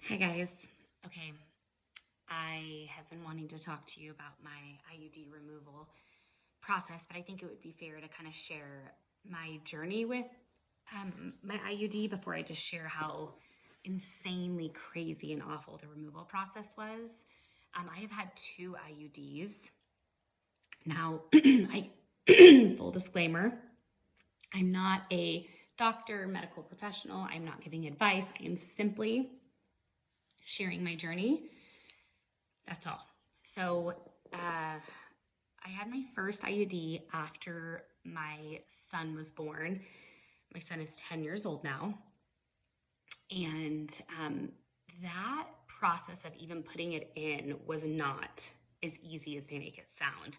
Hi, guys. Okay, I have been wanting to talk to you about my IUD removal process, but I think it would be fair to kind of share my journey with my IUD before I just share how insanely crazy and awful the removal process was. I have had two IUDs. Now, I full disclaimer, I'm not a doctor, medical professional. I'm not giving advice. I am simply sharing my journey. That's all. So I had my first IUD after my son was born. My son is 10 years old now. And that process of even putting it in was not as easy as they make it sound.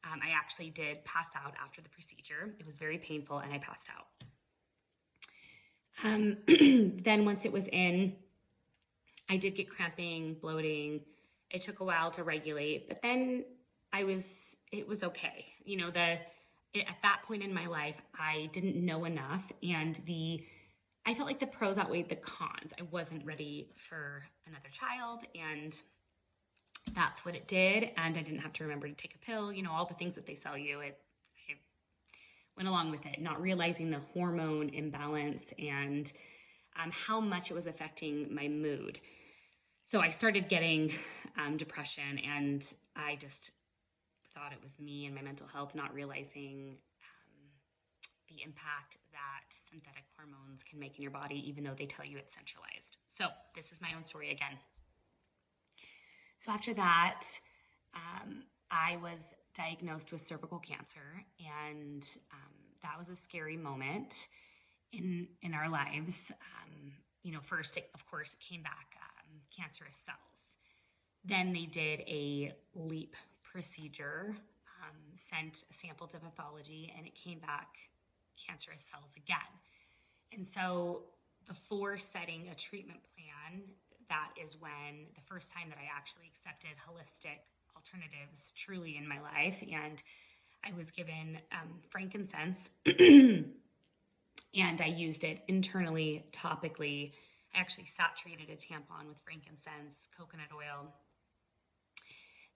I actually did pass out after the procedure. It was very painful and I passed out. Then once it was in, I did get cramping, bloating. It took a while to regulate, but then it was okay. At that point in my life, I didn't know enough, and I felt like the pros outweighed the cons. I wasn't ready for another child, and that's what it did. And I didn't have to remember to take a pill, all the things that they sell you. I went along with it, not realizing the hormone imbalance and how much it was affecting my mood. So I started getting depression, and I just thought it was me and my mental health, not realizing the impact that synthetic hormones can make in your body, even though they tell you it's centralized. So this is my own story again. So after that, I was diagnosed with cervical cancer, and that was a scary moment in our lives. First, of course, it came back cancerous cells. Then they did a LEAP procedure, sent a sample to pathology, and it came back cancerous cells again. And so before setting a treatment plan, that is when the first time that I actually accepted holistic alternatives truly in my life. And I was given frankincense and I used it internally, topically. I actually saturated a tampon with frankincense, coconut oil,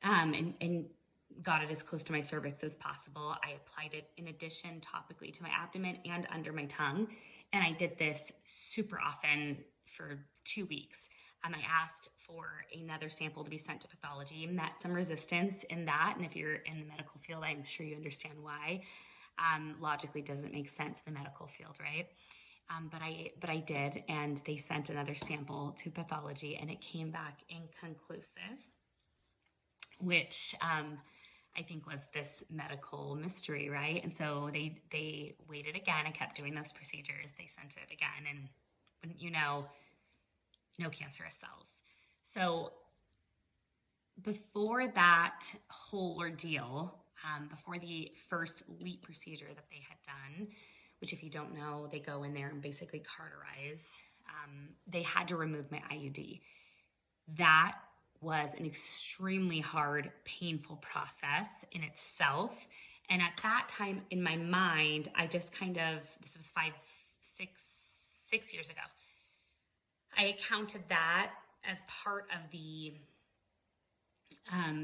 and got it as close to my cervix as possible. I applied it in addition topically to my abdomen and under my tongue. And I did this super often for 2 weeks. I asked for another sample to be sent to pathology, met some resistance in that. And if you're in the medical field, I'm sure you understand why. Logically doesn't make sense in the medical field, right? But I did, and they sent another sample to pathology, and it came back inconclusive, which I think was this medical mystery, right? And so they waited again and kept doing those procedures. They sent it again, and wouldn't you know, no cancerous cells. So before that whole ordeal, before the first LEAP procedure that they had done, which if you don't know, they go in there and basically cauterize, they had to remove my IUD. That was an extremely hard, painful process in itself. And at that time in my mind, I just this was 6 years ago. I accounted that as part of the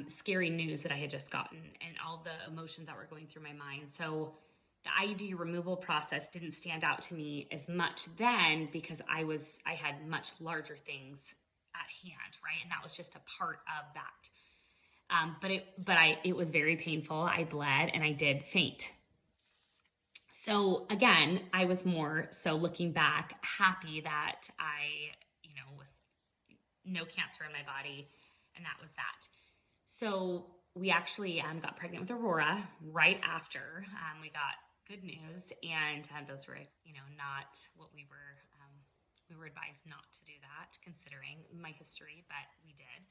scary news that I had just gotten and all the emotions that were going through my mind. So the IUD removal process didn't stand out to me as much then because I had much larger things at hand, right? And that was just a part of that. It was very painful. I bled and I did faint. So again, I was more so looking back, happy that I, was no cancer in my body, and that was that. So we actually got pregnant with Aurora right after we got good news, and those were, not what we were advised not to do that, considering my history, but we did,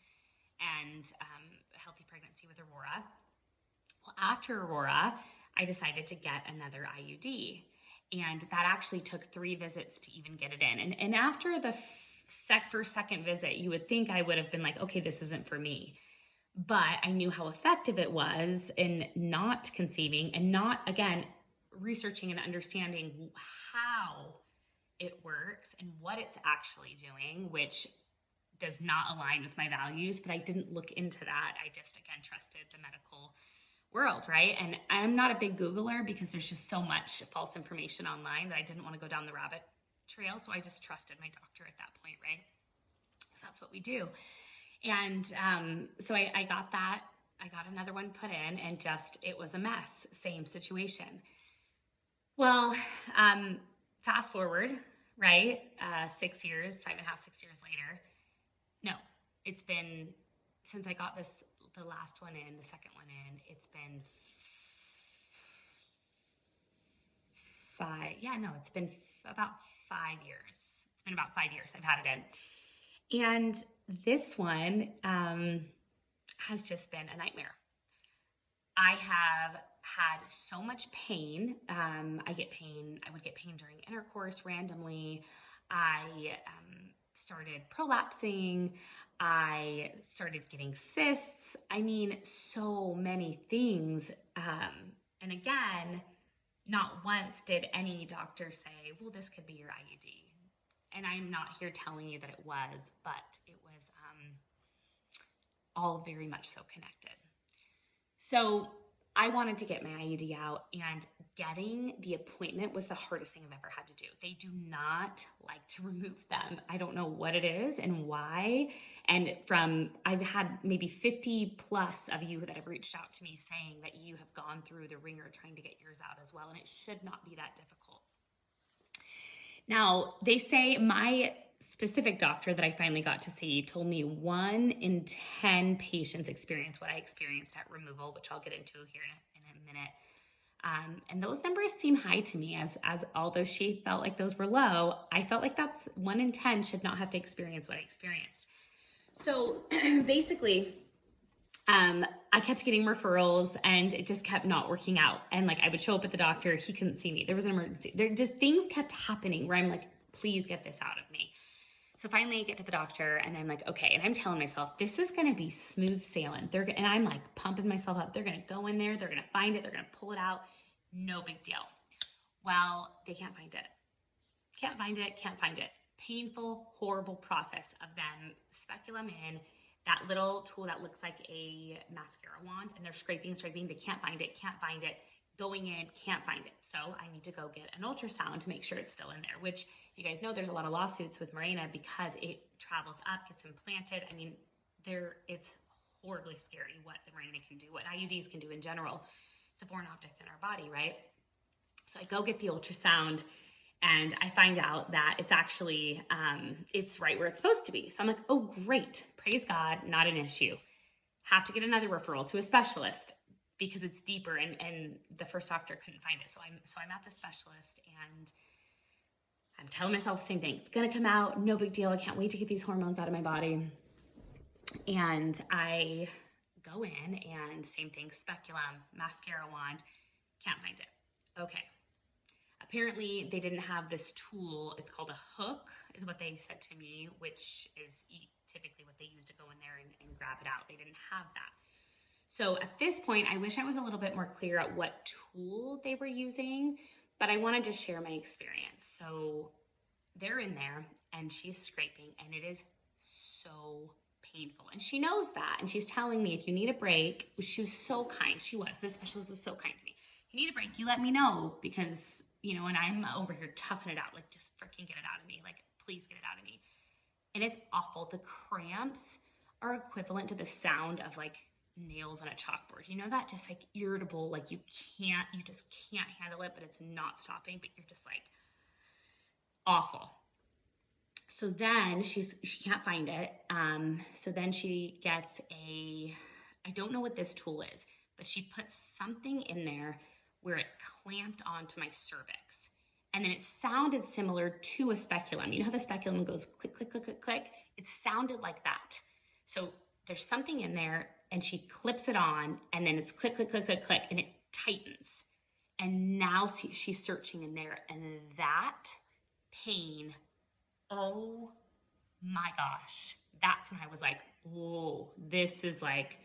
and a healthy pregnancy with Aurora. Well, after Aurora, I decided to get another IUD, and that actually took 3 visits to even get it in. And after the second visit, you would think I would have been like, okay, this isn't for me. But I knew how effective it was in not conceiving and not, again, researching and understanding how it works and what it's actually doing, which does not align with my values, but I didn't look into that. I just, again, trusted the medical world, right? And I'm not a big Googler because there's just so much false information online that I didn't want to go down the rabbit trail. So I just trusted my doctor at that point, right? So that's what we do. And so I got that. I got another one put in, and just, it was a mess. Same situation. Well, fast forward, right? 6 years, 5.5, 6 years later. No, it's been, since I got this, the last one in, the second one in, it's been it's been about 5 years. It's been about 5 years I've had it in. And this one has just been a nightmare. I have had so much pain. I would get pain during intercourse randomly. I started prolapsing. I started getting cysts. I mean, so many things. And again, not once did any doctor say, well, this could be your IUD. And I'm not here telling you that it was, but it was all very much so connected. So I wanted to get my IUD out, and getting the appointment was the hardest thing I've ever had to do. They do not like to remove them. I don't know what it is and why. And I've had maybe 50 plus of you that have reached out to me saying that you have gone through the ringer trying to get yours out as well. And it should not be that difficult. Now, they say my specific doctor that I finally got to see told me 1 in 10 patients experience what I experienced at removal, which I'll get into here in a minute. And those numbers seem high to me, as although she felt like those were low, I felt like that's 1 in 10 should not have to experience what I experienced. So basically, I kept getting referrals, and it just kept not working out. And like, I would show up at the doctor, he couldn't see me. There was an emergency. Things kept happening where I'm like, please get this out of me. So finally I get to the doctor, and I'm like, okay. And I'm telling myself, this is going to be smooth sailing. And I'm like pumping myself up. They're going to go in there. They're going to find it. They're going to pull it out. No big deal. Well, they can't find it. Can't find it. Painful, horrible process of them speculum in that little tool that looks like a mascara wand, and they're scraping. They can't find it. Going in, can't find it. So I need to go get an ultrasound to make sure it's still in there, which, if you guys know, there's a lot of lawsuits with Mirena because it travels up, gets implanted. I mean, it's horribly scary what the Mirena can do, what IUDs can do in general. It's a foreign object in our body, right? So I go get the ultrasound, and I find out that it's actually, it's right where it's supposed to be. So I'm like, oh, great. Praise God, not an issue. Have to get another referral to a specialist because it's deeper, and the first doctor couldn't find it. So I'm at the specialist, and I'm telling myself the same thing. It's going to come out. No big deal. I can't wait to get these hormones out of my body. And I go in, and same thing, speculum, mascara wand, can't find it. Okay. Apparently, they didn't have this tool. It's called a hook, is what they said to me, which is typically what they use to go in there and grab it out. They didn't have that. So at this point, I wish I was a little bit more clear at what tool they were using, but I wanted to share my experience. So they're in there, and she's scraping, and it is so painful. And she knows that, and she's telling me, if you need a break, she was so kind. This specialist was so kind to me. If you need a break, you let me know, because, and I'm over here toughing it out, like, just freaking get it out of me. Like, please get it out of me. And it's awful. The cramps are equivalent to the sound of, like, nails on a chalkboard. You know, that just, like, irritable, like, you just can't handle it, but it's not stopping, but you're just like, awful. So then she can't find it. So then she gets I don't know what this tool is, but she puts something in there where it clamped onto my cervix. And then it sounded similar to a speculum. You know how the speculum goes click, click, click, click, click? It sounded like that. So there's something in there, and she clips it on, and then it's click, click, click, click, click, and it tightens. And now she's searching in there, and that pain, oh my gosh. That's when I was like, whoa, this is like,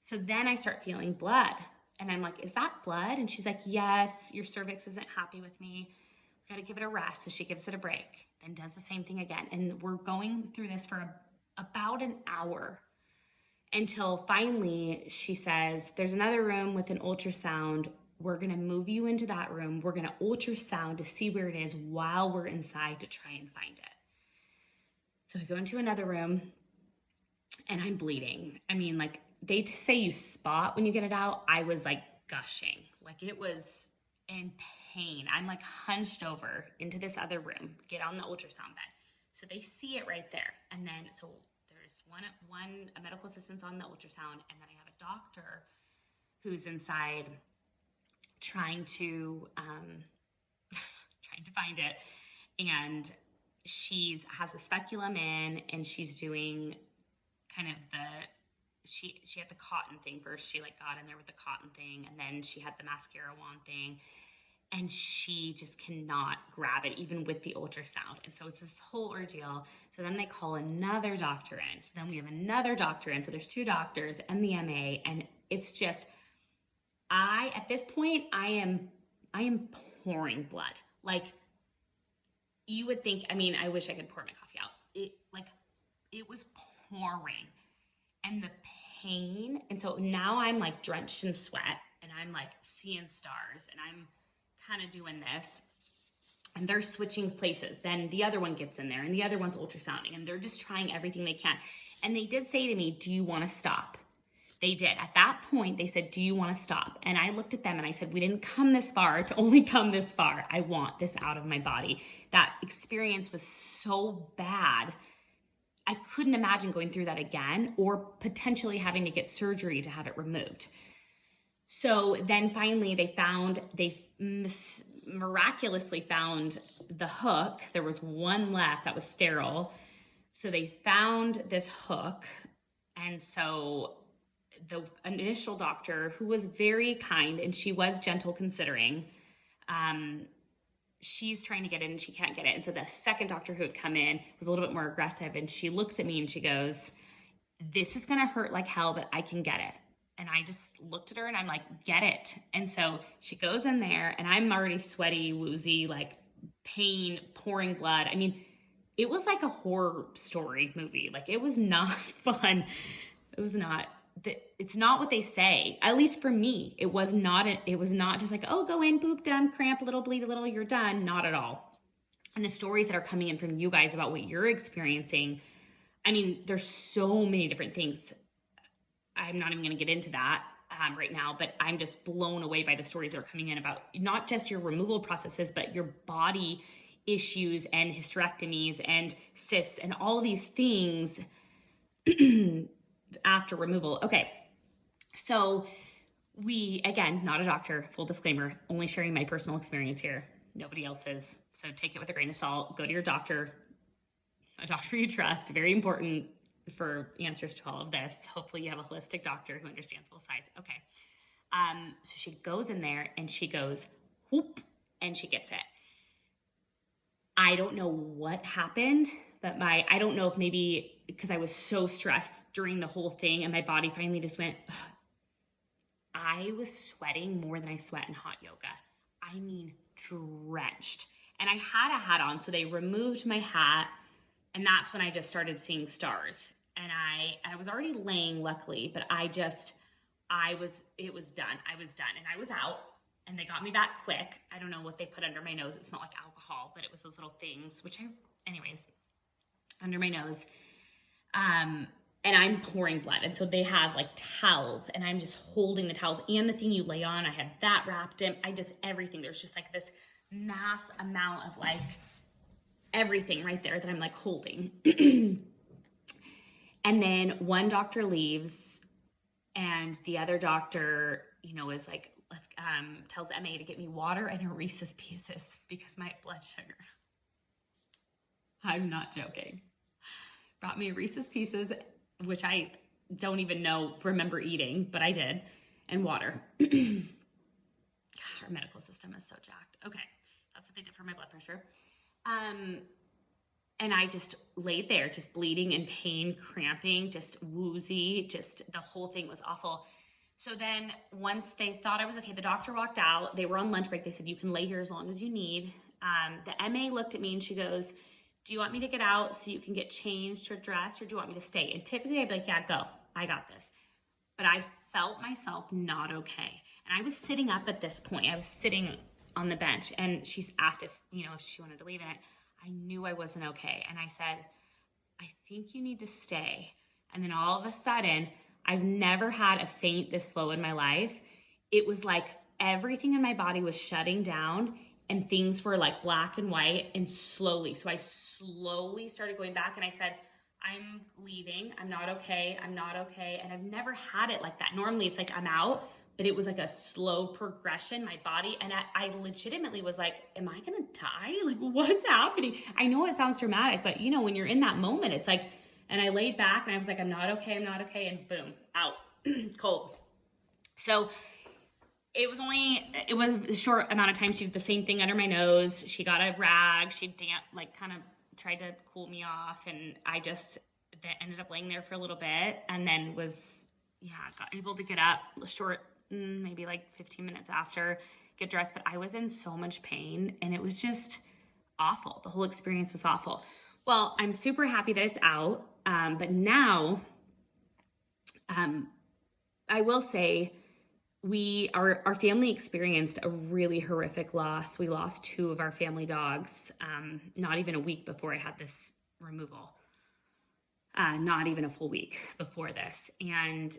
so then I start feeling blood. And I'm like, is that blood? And she's like, yes, your cervix isn't happy with me. We got to give it a rest. So she gives it a break, then does the same thing again. And we're going through this for about an hour until finally she says, there's another room with an ultrasound. We're going to move you into that room. We're going to ultrasound to see where it is while we're inside to try and find it. So I go into another room and I'm bleeding. I mean, like they say you spot when you get it out. I was like gushing, like it was in pain. I'm like hunched over into this other room, get on the ultrasound bed. So they see it right there. And then, so there's a medical assistant's on the ultrasound, and then I have a doctor who's inside trying to find it. And has the speculum in, and she's doing kind of she had the cotton thing first. She like got in there with the cotton thing, and then she had the mascara wand thing, and she just cannot grab it even with the ultrasound. And so it's this whole ordeal. So then they call another doctor in. So then we have another doctor in. So there's 2 doctors and the MA, and it's just, at this point, I am pouring blood. Like, you would think, I mean, I wish I could pour my coffee out. It was pouring, and the pain. And so now I'm like drenched in sweat, and I'm like seeing stars, and I'm kind of doing this, and they're switching places. Then the other one gets in there, and the other one's ultrasounding, and they're just trying everything they can. And they did say to me, do you want to stop? They did. At that point, they said, do you want to stop? And I looked at them and I said, we didn't come this far to only come this far. I want this out of my body. That experience was so bad. I couldn't imagine going through that again, or potentially having to get surgery to have it removed. So then finally they miraculously found the hook. There was one left that was sterile. So they found this hook. And so the initial doctor, who was very kind and she was gentle considering, she's trying to get in and she can't get it. And so the second doctor who had come in was a little bit more aggressive, and she looks at me and she goes, this is going to hurt like hell, but I can get it. And I just looked at her and I'm like, get it. And so she goes in there, and I'm already sweaty, woozy, like pain, pouring blood. I mean, it was like a horror story movie. Like, it was not fun. It was not. It's not what they say. At least for me, it was not just like, oh, go in, boop, done, cramp a little, bleed a little, you're done. Not at all. And the stories that are coming in from you guys about what you're experiencing, I mean, there's so many different things. I'm not even going to get into that right now, but I'm just blown away by the stories that are coming in about not just your removal processes, but your body issues and hysterectomies and cysts and all these things after removal. Okay. So again, not a doctor, full disclaimer, only sharing my personal experience here. Nobody else's. So take it with a grain of salt. Go to your doctor, a doctor you trust. Very important for answers to all of this. Hopefully you have a holistic doctor who understands both sides. Okay. So she goes in there and she goes, whoop, and she gets it. I don't know what happened, but I don't know if maybe because I was so stressed during the whole thing and my body finally just went, ugh. I was sweating more than I sweat in hot yoga. I mean, drenched. And I had a hat on, so they removed my hat, and that's when I just started seeing stars. And I was already laying, luckily, but it was done. I was done, and I was out, and they got me back quick. I don't know what they put under my nose. It smelled like alcohol, but it was those little things, under my nose. And I'm pouring blood. And so they have like towels, and I'm just holding the towels and the thing you lay on. I had that wrapped in. Everything. There's just like this mass amount of like everything right there that I'm like holding. And then one doctor leaves, and the other doctor, is like, tells MA to get me water and a Reese's Pieces because my blood sugar. I'm not joking. Brought me a Reese's Pieces, which I don't even remember eating, but I did, and water. Our medical system is so jacked. Okay, that's what they did for my blood pressure. And I just laid there, just bleeding in pain, cramping, just woozy, just the whole thing was awful. So then once they thought I was okay, the doctor walked out. They were on lunch break. They said, you can lay here as long as you need. The MA looked at me and she goes, do you want me to get out so you can get changed or dressed, or do you want me to stay? And typically I'd be like, yeah, go. I got this. But I felt myself not okay. And I was sitting up at this point. I was sitting on the bench, and she's asked if, if she wanted to leave, and I knew I wasn't okay. And I said, I think you need to stay. And then all of a sudden, I've never had a faint this slow in my life. It was like everything in my body was shutting down, and things were like black and white and slowly. So I slowly started going back, and I said, I'm leaving. I'm not okay. I'm not okay. And I've never had it like that. Normally it's like I'm out, but it was like a slow progression, my body. And I legitimately was like, am I going to die? Like, what's happening? I know it sounds dramatic, but when you're in that moment, it's like, and I laid back and I was like, I'm not okay. I'm not okay. And boom, out, cold. So it was a short amount of time. She did the same thing under my nose. She got a rag. She kind of tried to cool me off. And I just ended up laying there for a little bit, and then got able to get up maybe like 15 minutes after, get dressed. But I was in so much pain, and it was just awful. The whole experience was awful. Well, I'm super happy that it's out. But now, I will say, our family experienced a really horrific loss. We lost 2 of our family dogs, not even a week before I had this removal, not even a full week before this. And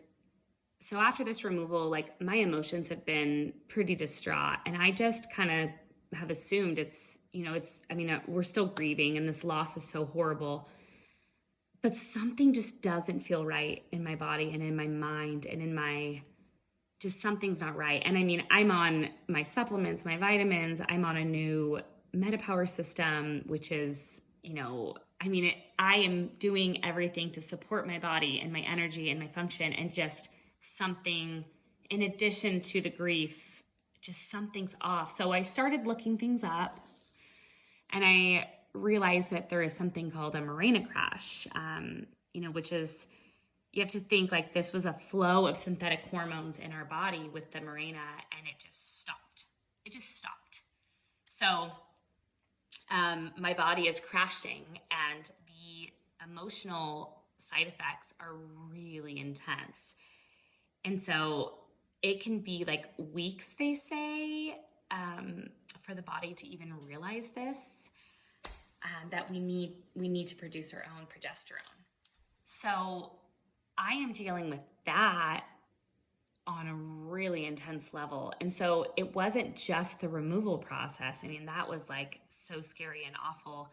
so after this removal, like, my emotions have been pretty distraught, and I just kind of have assumed we're still grieving, and this loss is so horrible, but something just doesn't feel right in my body and in my mind and in just something's not right. And I'm on my supplements, my vitamins. I'm on a new MetaPower system, which is, I am doing everything to support my body and my energy and my function, and just something, in addition to the grief, just something's off. So I started looking things up, and I realized that there is something called a Mirena crash, which is, you have to think like this was a flow of synthetic hormones in our body with the Mirena, and it just stopped. So my body is crashing, and the emotional side effects are really intense. And so it can be like weeks, they say, for the body to even realize this, that we need to produce our own progesterone. So I am dealing with that on a really intense level. And so it wasn't just the removal process. That was like so scary and awful,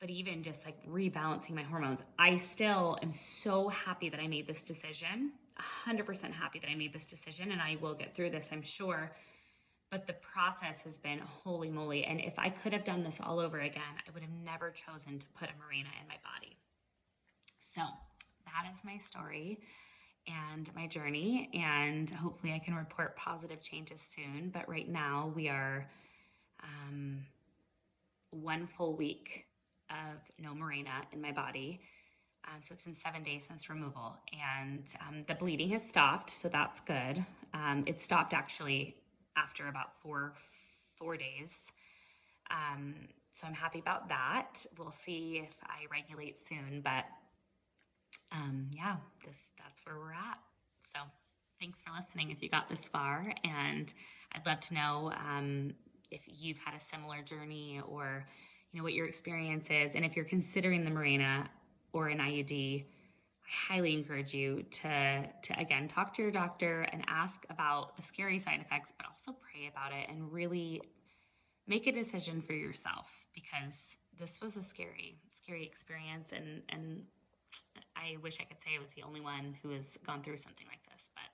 but even just like rebalancing my hormones. I still am so happy that I made this decision, 100% happy that I made this decision, and I will get through this, I'm sure. But the process has been holy moly. And if I could have done this all over again, I would have never chosen to put a Mirena in my body. So that is my story and my journey, and hopefully I can report positive changes soon. But right now we are 1 full week of no Mirena in my body. So it's been 7 days since removal, and the bleeding has stopped, so that's good. It stopped actually after about four days. So I'm happy about that. We'll see if I regulate soon, but that's where we're at. So thanks for listening if you got this far, and I'd love to know if you've had a similar journey, or what your experience is. And if you're considering the Mirena or an IUD, I highly encourage you to again talk to your doctor and ask about the scary side effects, but also pray about it and really make a decision for yourself, because this was a scary experience, and I wish I could say I was the only one who has gone through something like this, but